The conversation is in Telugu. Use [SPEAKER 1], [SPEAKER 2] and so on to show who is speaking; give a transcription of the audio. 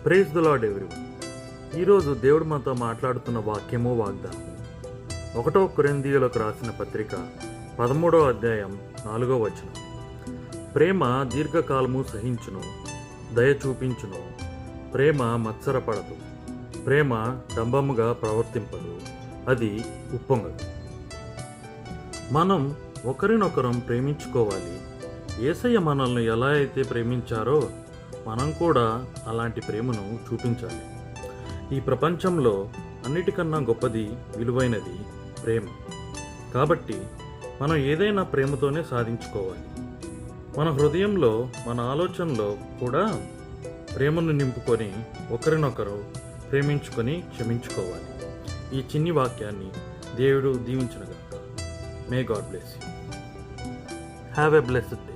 [SPEAKER 1] Praise the lord everyone. ఈరోజు దేవుడు మనతో మాట్లాడుతున్న వాక్యము వాగ్దానం 1 కొరింథీయులకు రాసిన పత్రిక 13వ అధ్యాయం 4వ వచనం. ప్రేమ దీర్ఘకాలము సహించును, దయ చూపించును, ప్రేమ మత్సరపడదు, ప్రేమ డంబముగా ప్రవర్తింపదు, అది ఉప్పొంగదు. మనం ఒకరినొకరం ప్రేమించుకోవాలి. యేసయ్య మనల్ని ఎలా అయితే ప్రేమించారో మనం కూడా అలాంటి ప్రేమను చూపించాలి. ఈ ప్రపంచంలో అన్నిటికన్నా గొప్పది, విలువైనది ప్రేమ. కాబట్టి మనం ఏదైనా ప్రేమతోనే సాధించుకోవాలి. మన హృదయంలో, మన ఆలోచనలో కూడా ప్రేమను నింపుకొని ఒకరినొకరు ప్రేమించుకొని క్షమించుకోవాలి. ఈ చిన్ని వాక్యాన్ని దేవుడు దీవించును గాక. May God bless you. Have a blessed day.